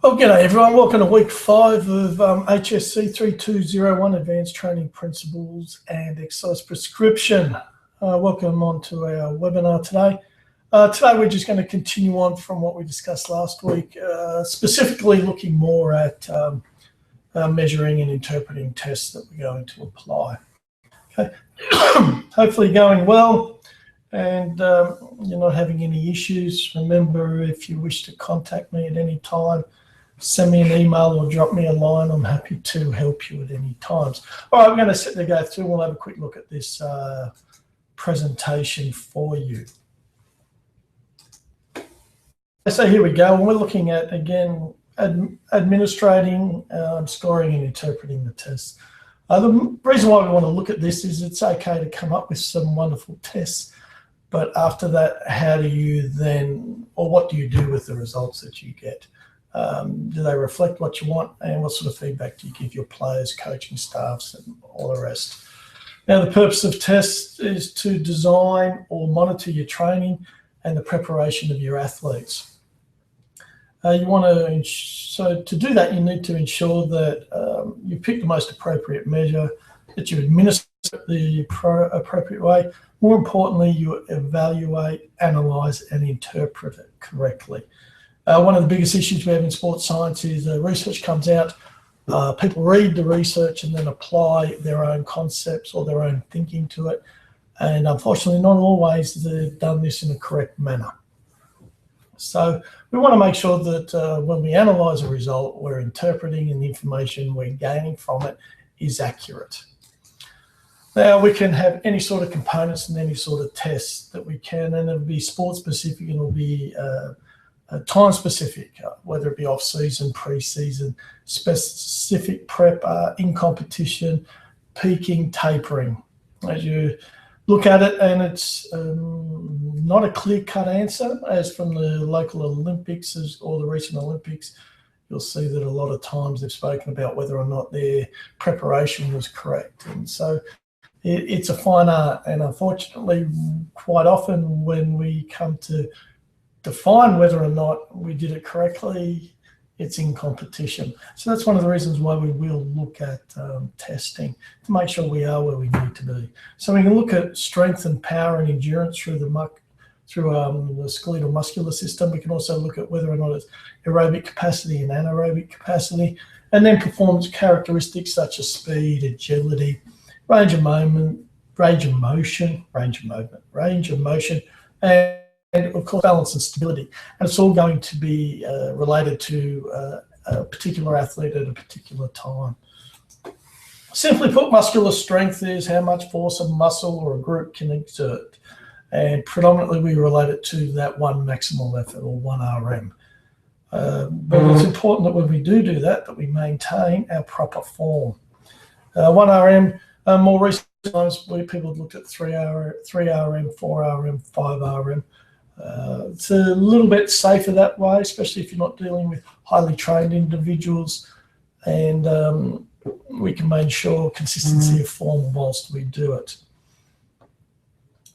Well, g'day everyone. Welcome to week 5 of HSC3201 Advanced Training Principles and Exercise Prescription. Welcome on to our webinar today. Today we're just going to continue on from what we discussed last week, specifically looking more at measuring and interpreting tests that we're going to apply. Okay, hopefully going well and you're not having any issues. Remember, if you wish to contact me at any time, send me an email or drop me a line. I'm happy to help you at any times. All right, we're going to sit there, go through. We'll have a quick look at this presentation for you. So here we go. We're looking at, again, administrating, scoring and interpreting the tests. The reason why we want to look at this is it's okay to come up with some wonderful tests, but after that, how do you then, or what do you do with the results that you get? Do they reflect what you want, and what sort of feedback do you give your players, coaching staffs, and all the rest? Now, the purpose of tests is to design or monitor your training and the preparation of your athletes. So to do that, you need to ensure that you pick the most appropriate measure, that you administer it the appropriate way. More importantly, you evaluate, analyze, and interpret it correctly. One of the biggest issues we have in sports science is research comes out, people read the research and then apply their own concepts or their own thinking to it. And unfortunately, not always they've done this in a correct manner. So we want to make sure that when we analyze a result, we're interpreting and the information we're gaining from it is accurate. Now, we can have any sort of components and any sort of tests that we can, and it'll be sport specific and it'll be time specific, whether it be off season, pre-season, specific prep, in competition, peaking, tapering. As you look at it, and it's not a clear-cut answer, as from the local Olympics or the recent Olympics, you'll see that a lot of times they've spoken about whether or not their preparation was correct. And so it's a fine art, and unfortunately, quite often when we come to define whether or not we did it correctly, it's in competition. So that's one of the reasons why we will look at testing to make sure we are where we need to be. So we can look at strength and power and endurance through the skeletal muscular system. We can also look at whether or not it's aerobic capacity and anaerobic capacity, and then performance characteristics such as speed, agility, range of motion, and of course, balance and stability. And it's all going to be related to a particular athlete at a particular time. Simply put, muscular strength is how much force a muscle or a group can exert. And predominantly, we relate it to that one maximal effort, or 1 RM. But it's important that when we do that we maintain our proper form. 1 RM, more recent times, people have looked at 3 RM, 4 RM, 5 RM. It's a little bit safer that way, especially if you're not dealing with highly trained individuals, and we can make sure consistency of form whilst we do it.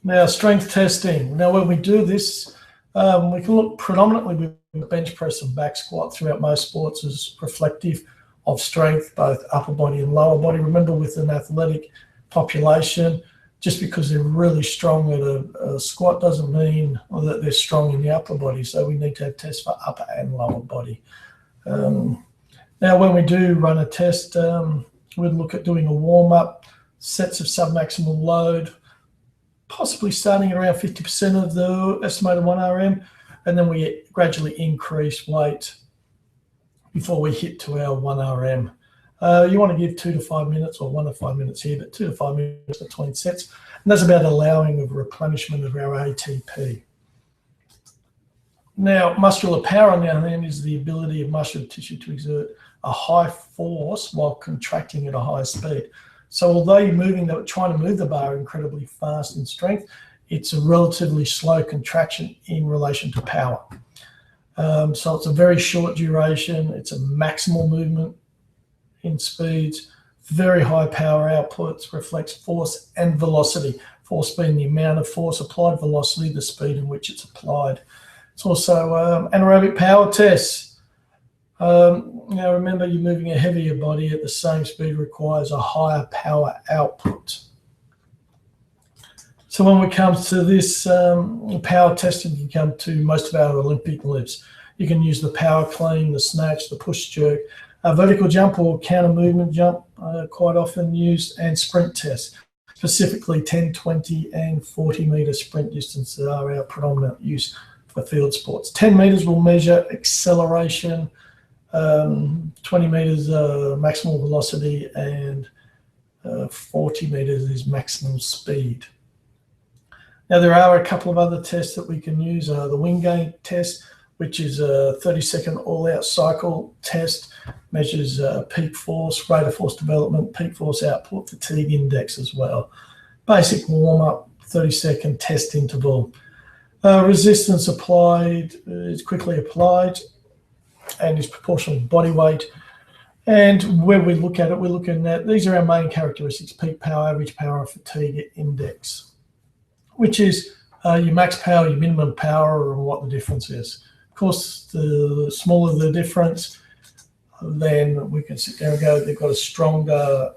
Now, strength testing. Now, when we do this, we can look predominantly with bench press and back squat throughout most sports as reflective of strength, both upper body and lower body. Remember, with an athletic population, just because they're really strong at a squat doesn't mean that they're strong in the upper body. So we need to have tests for upper and lower body. Now, when we do run a test, we'd look at doing a warm-up, sets of submaximal load, possibly starting at around 50% of the estimated 1 RM, and then we gradually increase weight before we hit to our 1 RM. You want to give 2 to 5 minutes, or 1 to 5 minutes here, but 2 to 5 minutes between sets. And that's about allowing of replenishment of our ATP. Now, muscular power, on the other hand, is the ability of muscular tissue to exert a high force while contracting at a high speed. So although you're trying to move the bar incredibly fast in strength, it's a relatively slow contraction in relation to power. So it's a very short duration. It's a maximal movement in speeds, very high power outputs, reflects force and velocity. Force being the amount of force applied, velocity, the speed in which it's applied. It's also anaerobic power tests. Now remember, you're moving a heavier body at the same speed requires a higher power output. So when it comes to this power testing, you come to most of our Olympic lifts. You can use the power clean, the snatch, the push jerk, vertical jump or counter movement jump, quite often used, and sprint tests. Specifically 10, 20 and 40 metre sprint distances are our predominant use for field sports. 10 metres will measure acceleration, 20 metres maximal velocity, and 40 metres is maximum speed. Now there are a couple of other tests that we can use. The Wingate test, which is a 30-second all-out cycle test, measures peak force, rate of force development, peak force output, fatigue index as well. Basic warm-up, 30-second test interval. Resistance applied is quickly applied and is proportional to body weight. And when we look at it, we're looking at, these are our main characteristics: peak power, average power, and fatigue index, which is your max power, your minimum power, and what the difference is. Of course, the smaller the difference, then we can sit there and go, they've got a stronger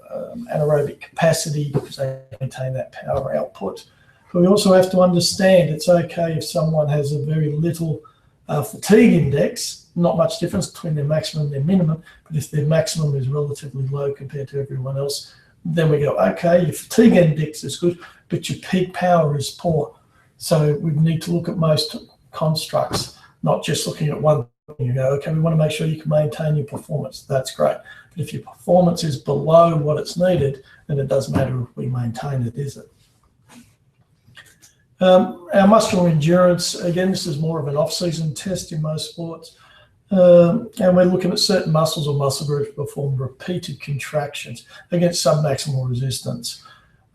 anaerobic capacity because they maintain that power output. But we also have to understand it's okay if someone has a very little fatigue index, not much difference between their maximum and their minimum, but if their maximum is relatively low compared to everyone else, then we go, okay, your fatigue index is good, but your peak power is poor. So we need to look at most constructs, not just looking at one thing. You go, okay, we want to make sure you can maintain your performance. That's great. But if your performance is below what it's needed, then it doesn't matter if we maintain it, is it? Our muscular endurance, again, this is more of an off-season test in most sports. And we're looking at certain muscles or muscle groups perform repeated contractions against sub-maximal resistance.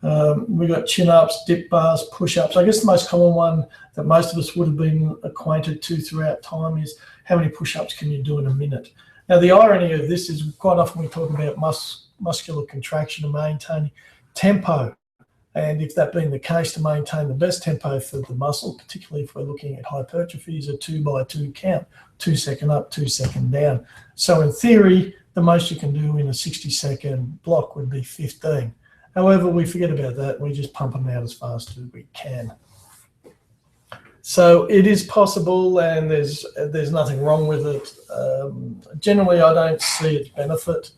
We've got chin-ups, dip bars, push-ups. I guess the most common one that most of us would have been acquainted to throughout time is how many push-ups can you do in a minute? Now, the irony of this is quite often we talk about muscular contraction and maintaining tempo. And if that being the case, to maintain the best tempo for the muscle, particularly if we're looking at hypertrophy, is a 2x2 count, 2 second up, 2 second down. So in theory, the most you can do in a 60-second block would be 15. However, we forget about that. We just pump them out as fast as we can. So it is possible, and there's nothing wrong with it. Generally, I don't see its benefit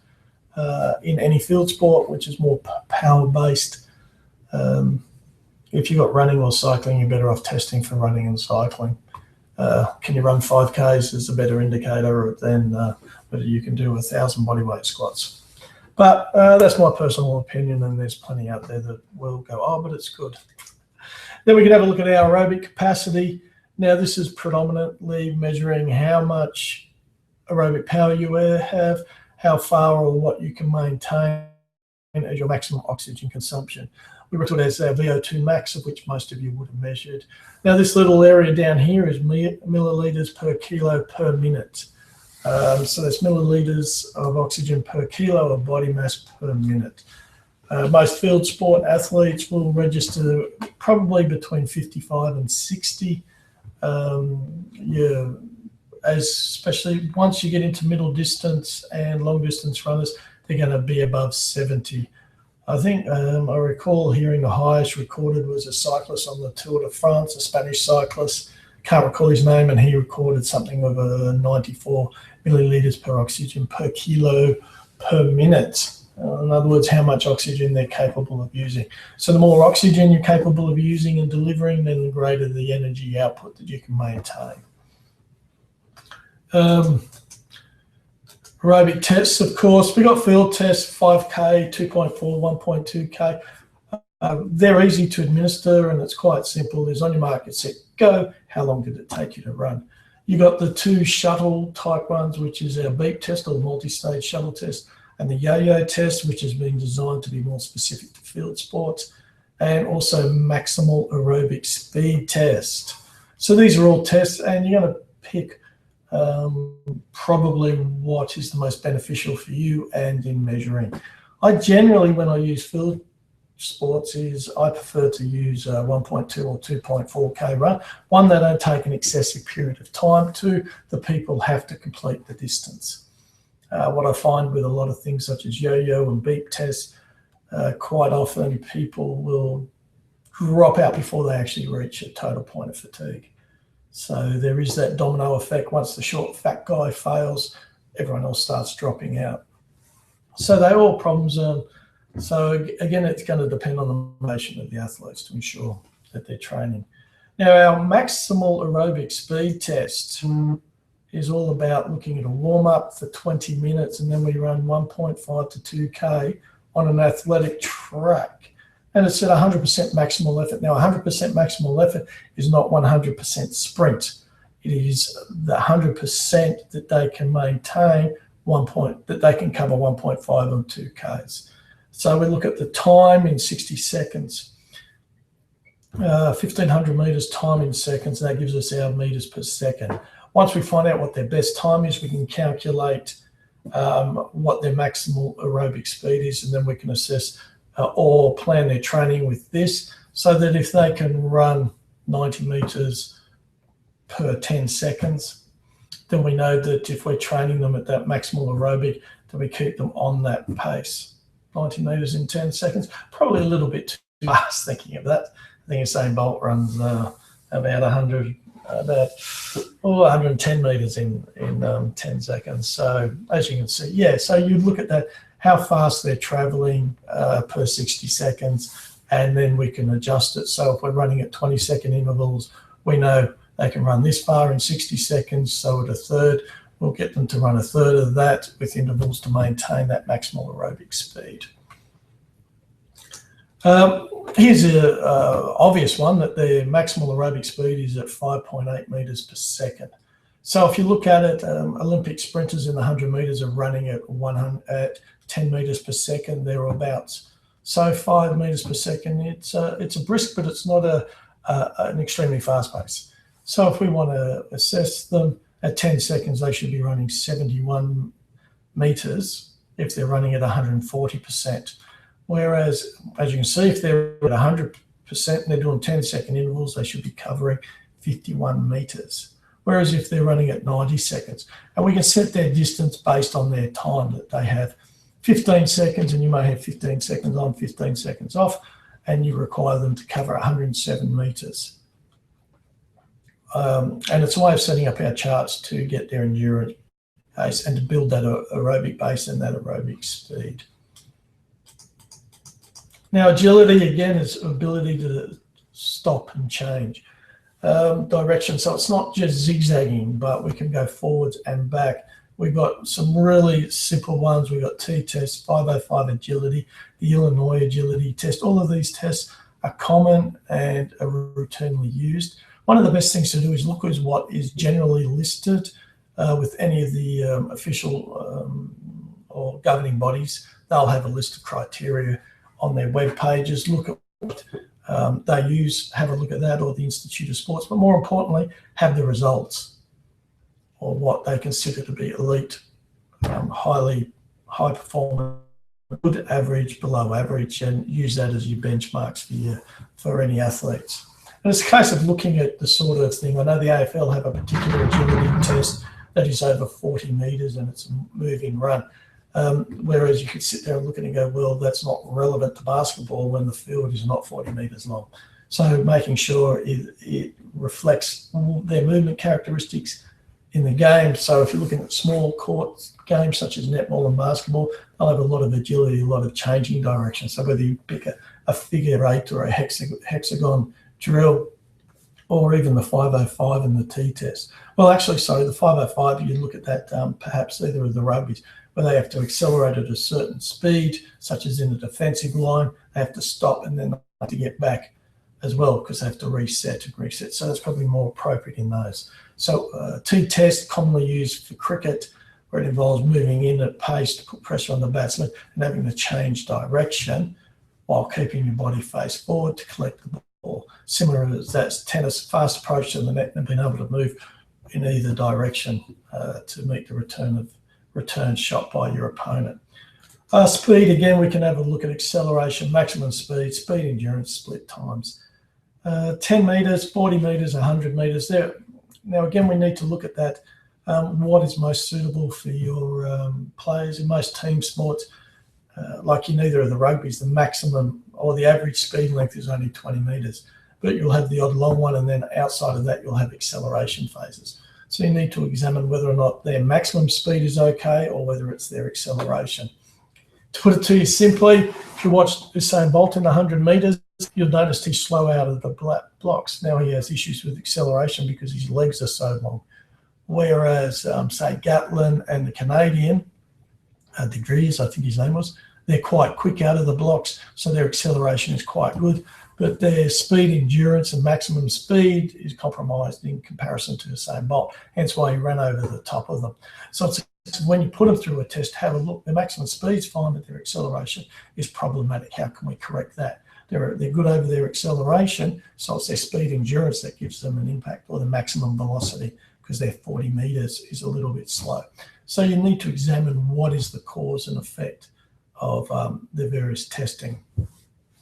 in any field sport, which is more power-based. If you've got running or cycling, you're better off testing for running and cycling. Can you run 5Ks is a better indicator than whether you can do 1,000 bodyweight squats. But that's my personal opinion, and there's plenty out there that will go, oh, but it's good. Then we can have a look at our aerobic capacity. Now, this is predominantly measuring how much aerobic power you have, how far or what you can maintain as your maximum oxygen consumption. We refer to it as our VO2 max, of which most of you would have measured. Now, this little area down here is milliliters per kilo per minute. So that's milliliters of oxygen per kilo of body mass per minute. Most field sport athletes will register probably between 55 and 60. Especially once you get into middle distance and long distance runners, they're going to be above 70. I think I recall hearing the highest recorded was a cyclist on the Tour de France, a Spanish cyclist. Can't recall his name, and he recorded something of 94 milliliters per oxygen per kilo per minute. In other words, how much oxygen they're capable of using. So the more oxygen you're capable of using and delivering, then the greater the energy output that you can maintain. Aerobic tests, of course. We got field tests, 5K, 2.4, 1.2K. They're easy to administer, and it's quite simple. There's on your mark, get set, go. How long did it take you to run? You got the 2 shuttle type ones, which is our beep test or the multi-stage shuttle test, and the yo-yo test, which has been designed to be more specific to field sports, and also maximal aerobic speed test. So these are all tests, and you're going to pick probably what is the most beneficial for you and in measuring. I generally, when I use field sports is I prefer to use 1.2 or 2.4K run. One, they don't take an excessive period of time. Two, the people have to complete the distance. What I find with a lot of things such as yo-yo and beep tests, quite often people will drop out before they actually reach a total point of fatigue. So there is that domino effect. Once the short, fat guy fails, everyone else starts dropping out. So they're all problems. So again, it's going to depend on the motivation of the athletes to ensure that they're training. Now, our maximal aerobic speed test is all about looking at a warm-up for 20 minutes, and then we run 1.5 to 2K on an athletic track. And it's at 100% maximal effort. Now, 100% maximal effort is not 100% sprint. It is the 100% that they can maintain that they can cover 1.5 on 2Ks. So we look at the time in 60 seconds, 1,500 meters time in seconds, and that gives us our meters per second. Once we find out what their best time is, we can calculate what their maximal aerobic speed is, and then we can assess or plan their training with this, so that if they can run 90 meters per 10 seconds, then we know that if we're training them at that maximal aerobic, that we keep them on that pace. 90 meters in 10 seconds, probably a little bit too fast thinking of that. I think Usain Bolt runs about 110 meters in 10 seconds. So as you can see, yeah, so you look at that, how fast they're traveling per 60 seconds, and then we can adjust it. So if we're running at 20-second intervals, we know they can run this far in 60 seconds. So at a third, we'll get them to run a third of that with intervals to maintain that maximal aerobic speed. Here's an obvious one, that the maximal aerobic speed is at 5.8 meters per second. So if you look at it, Olympic sprinters in the 100 meters are running at 10 meters per second, thereabouts. So 5 meters per second, it's a brisk, but it's not an extremely fast pace. So if we want to assess them at 10 seconds, they should be running 71 meters if they're running at 140%. Whereas, as you can see, if they're at 100% and they're doing 10-second intervals, they should be covering 51 meters. Whereas if they're running at 90 seconds, and we can set their distance based on their time that they have. 15 seconds, and you may have 15 seconds on, 15 seconds off, and you require them to cover 107 meters. And it's a way of setting up our charts to get their endurance base and to build that aerobic base and that aerobic speed. Now, agility, again, is ability to stop and change direction. So it's not just zigzagging, but we can go forwards and back. We've got some really simple ones. We've got T-test, 505 agility, the Illinois agility test. All of these tests are common and are routinely used. One of the best things to do is look at what is generally listed with any of the official or governing bodies. They'll have a list of criteria on their web pages. Look at what they use, have a look at that, or the Institute of Sports, but more importantly, have the results or what they consider to be elite, high performance, good, average, below average, and use that as your benchmarks for any athletes. And it's a case of looking at the sort of thing. I know the AFL have a particular agility test that is over 40 meters and it's a moving run. Whereas you could sit there and look at it and go, well, that's not relevant to basketball when the field is not 40 meters long. So making sure it reflects their movement characteristics in the game. So if you're looking at small court games such as netball and basketball, they'll have a lot of agility, a lot of changing direction. So whether you pick a figure eight or a hexagon drill, or even the 505 and the T-test. Well, actually, sorry, the 505, you look at that perhaps either of the rugby's, where they have to accelerate at a certain speed, such as in the defensive line, they have to stop and then they have to get back as well because they have to reset and reset. So that's probably more appropriate in those. So T-test, commonly used for cricket, where it involves moving in at pace to put pressure on the batsman and having to change direction while keeping your body face forward to collect the ball. Similar as that's tennis, fast approach to the net and being able to move in either direction to meet the return shot by your opponent. Speed, again, we can have a look at acceleration, maximum speed, speed endurance, split times. 10 metres, 40 metres, 100 metres. There. Now, again, we need to look at that. What is most suitable for your players? In most team sports, like in either of the rugbies, the maximum or the average speed length is only 20 metres, but you'll have the odd long one, and then outside of that, you'll have acceleration phases. So you need to examine whether or not their maximum speed is okay or whether it's their acceleration. To put it to you simply, if you watch Usain Bolt in 100 metres, you'll notice he's slow out of the blocks. Now he has issues with acceleration because his legs are so long. Whereas, say, Gatlin and the Canadian, De Vries, I think his name was, they're quite quick out of the blocks, so their acceleration is quite good. But their speed endurance and maximum speed is compromised in comparison to Usain Bolt. Hence why he ran over the top of them. So it's when you put them through a test, have a look. Their maximum speed's fine, but their acceleration is problematic. How can we correct that? They're good over their acceleration, so it's their speed endurance that gives them an impact, or the maximum velocity, because their 40 metres is a little bit slow. So you need to examine what is the cause and effect of the various testing.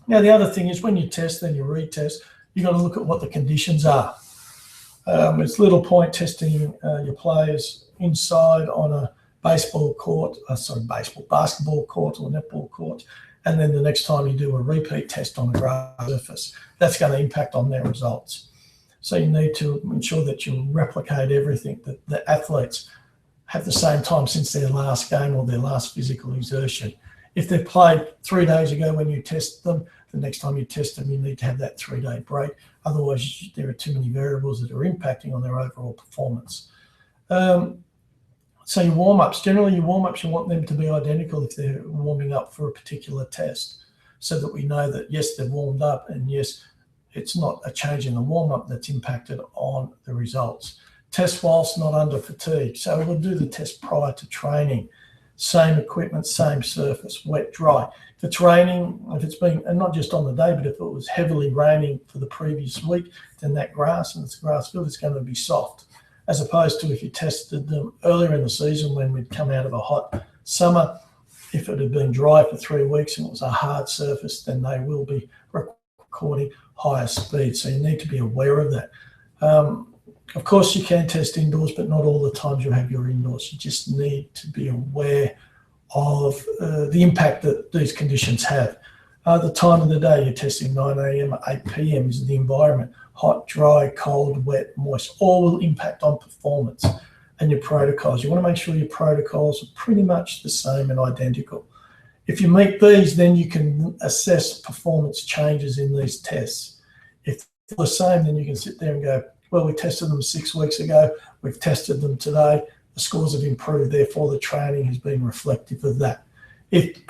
Now, the other thing is when you test, then you retest, you've got to look at what the conditions are. It's little point testing your players inside on a basketball court or netball court, and then the next time you do a repeat test on a grass surface. That's going to impact on their results. So you need to ensure that you replicate everything, that the athletes have the same time since their last game or their last physical exertion. If they played 3 days ago when you test them, the next time you test them, you need to have that 3-day break. Otherwise, there are too many variables that are impacting on their overall performance. So your warm-ups, generally your warm-ups, you want them to be identical if they're warming up for a particular test, so that we know that, yes, they've warmed up, and yes, it's not a change in the warm-up that's impacted on the results. Test whilst not under fatigue. So we'll do the test prior to training. Same equipment, same surface, wet, dry. If it's raining, if it's been, and not just on the day, but if it was heavily raining for the previous week, then that grass, and it's a grass field, it's going to be soft. As opposed to if you tested them earlier in the season when we'd come out of a hot summer, if it had been dry for 3 weeks and it was a hard surface, then they will be recording higher speed. So you need to be aware of that. Of course, you can test indoors, but not all the times you have your indoors. You just need to be aware of the impact that these conditions have. The time of the day you're testing 9 a.m. or 8 p.m. is the environment. Hot, dry, cold, wet, moist, all will impact on performance and your protocols. You want to make sure your protocols are pretty much the same and identical. If you meet these, then you can assess performance changes in these tests. If they're the same, then you can sit there and go, well, we tested them 6 weeks ago, we've tested them today, the scores have improved, therefore the training has been reflective of that. If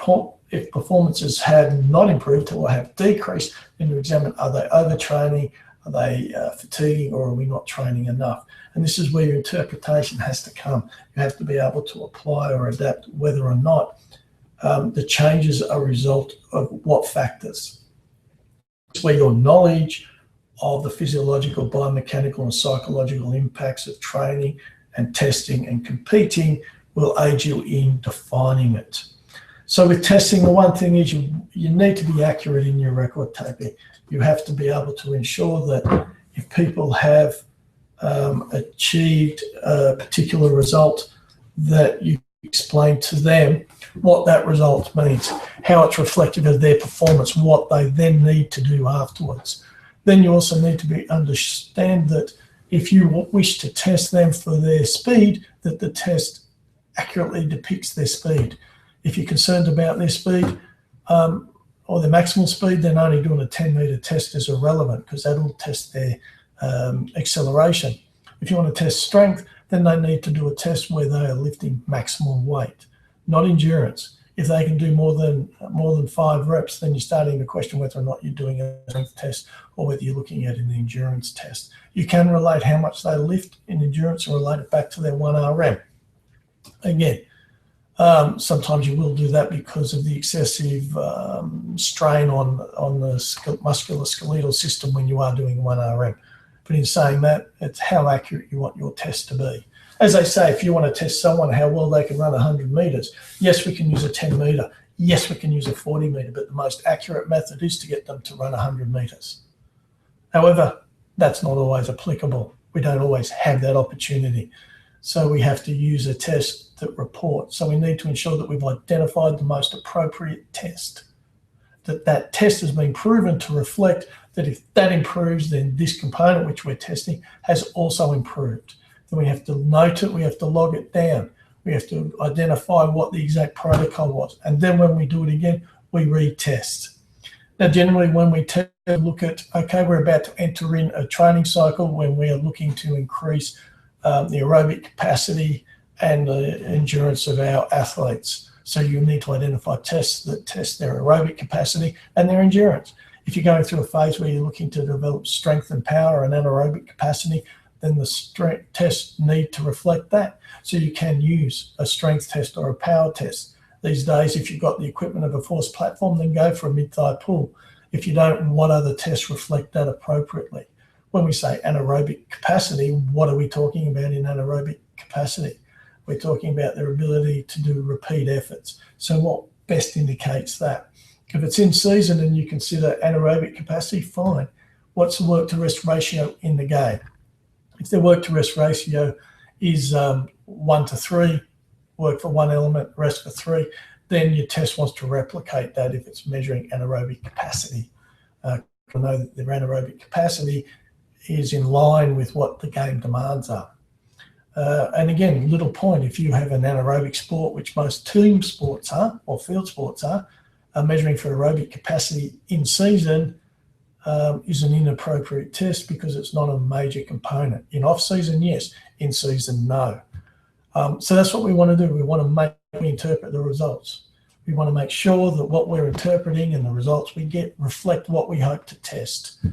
performances have not improved or have decreased, then you examine, are they overtraining, are they fatiguing, or are we not training enough? And this is where your interpretation has to come. You have to be able to apply or adapt whether or not the changes are a result of what factors. It's where your knowledge of the physiological, biomechanical and psychological impacts of training and testing and competing will aid you in defining it. So with testing, the one thing is you need to be accurate in your record taking. You have to be able to ensure that if people have achieved a particular result, that you explain to them what that result means, how it's reflective of their performance, what they then need to do afterwards. Then you also need to understand that if you wish to test them for their speed, that the test accurately depicts their speed. If you're concerned about their speed or their maximal speed, then only doing a 10-metre test is irrelevant because that'll test their acceleration. If you want to test strength, then they need to do a test where they are lifting maximal weight, not endurance. If they can do more than 5 reps, then you're starting to question whether or not you're doing a strength test or whether you're looking at an endurance test. You can relate how much they lift in endurance and relate it back to their 1RM. Again, sometimes you will do that because of the excessive strain on the musculoskeletal system when you are doing 1RM. But in saying that, it's how accurate you want your test to be. As they say, if you want to test someone how well they can run 100 metres, yes, we can use a 10-metre. Yes, we can use a 40 metre, but the most accurate method is to get them to run 100 metres. However, that's not always applicable. We don't always have that opportunity. So we have to use a test that reports. So we need to ensure that we've identified the most appropriate test, that test has been proven to reflect that if that improves, then this component which we're testing has also improved. Then we have to note it, we have to log it down. We have to identify what the exact protocol was. And then when we do it again, we retest. Now, generally when we look at, okay, we're about to enter in a training cycle when we are looking to increase the aerobic capacity and the endurance of our athletes. So you need to identify tests that test their aerobic capacity and their endurance. If you're going through a phase where you're looking to develop strength and power and anaerobic capacity, then the strength tests need to reflect that. So you can use a strength test or a power test. These days, if you've got the equipment of a force platform, then go for a mid-thigh pull. If you don't, what other tests reflect that appropriately? When we say anaerobic capacity, what are we talking about in anaerobic capacity? We're talking about their ability to do repeat efforts. So what best indicates that? If it's in season and you consider anaerobic capacity, fine. What's the work to rest ratio in the game? If the work to rest ratio is 1 to 3, work for one element, rest for 3, then your test wants to replicate that if it's measuring anaerobic capacity. I know that their anaerobic capacity is in line with what the game demands are. And again, little point, if you have an anaerobic sport, which most team sports are, or field sports are measuring for aerobic capacity in season, is an inappropriate test because it's not a major component. In off-season, yes. In season, no. So that's what we want to do. We want to interpret the results. We want to make sure that what we're interpreting and the results we get reflect what we hope to test.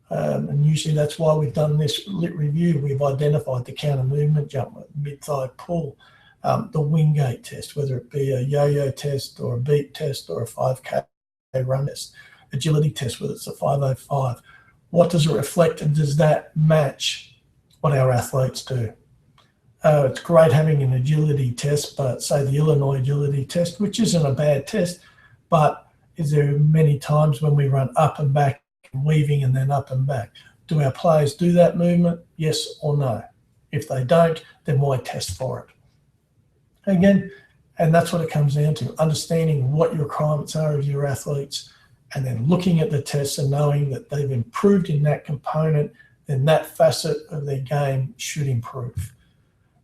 And usually that's why we've done this lit review. We've identified the counter movement jump, mid-thigh pull, the Wingate test, whether it be a yo-yo test or a beat test or a 5K run test, agility test, whether it's a 505. What does it reflect, and does that match what our athletes do? It's great having an agility test, but say the Illinois agility test, which isn't a bad test, but is there many times when we run up and back, weaving and then up and back? Do our players do that movement? Yes or no? If they don't, then why test for it? Again, and that's what it comes down to, understanding what your requirements are of your athletes, and then looking at the tests and knowing that they've improved in that component, then that facet of their game should improve.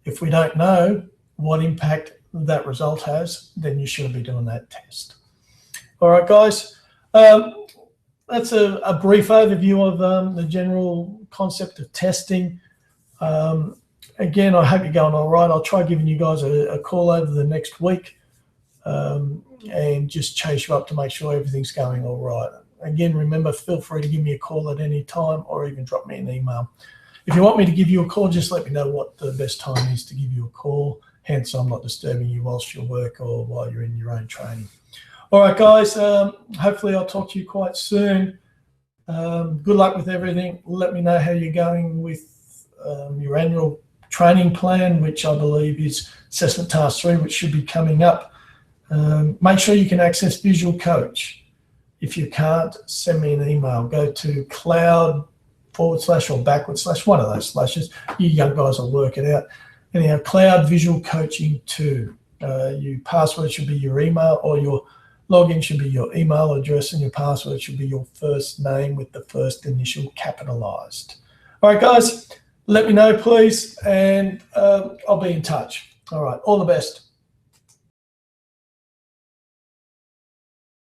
If we don't know what impact that result has, then you shouldn't be doing that test. All right, guys. That's a brief overview of the general concept of testing. Again, I hope you're going all right. I'll try giving you guys a call over the next week and just chase you up to make sure everything's going all right. Again, remember, feel free to give me a call at any time or even drop me an email. If you want me to give you a call, just let me know what the best time is to give you a call. Hence, I'm not disturbing you whilst you work or while you're in your own training. All right, guys, hopefully I'll talk to you quite soon. Good luck with everything. Let me know how you're going with your annual training plan, which I believe is Assessment Task 3, which should be coming up. Make sure you can access Visual Coach. If you can't, send me an email. Go to cloud/ or / one of those slashes. You young guys will work it out. Anyhow, Cloud Visual Coaching 2. Your password should be your email, or your login should be your email address, and your password should be your first name with the first initial capitalized. All right, guys, let me know, please, and I'll be in touch. All right, all the best.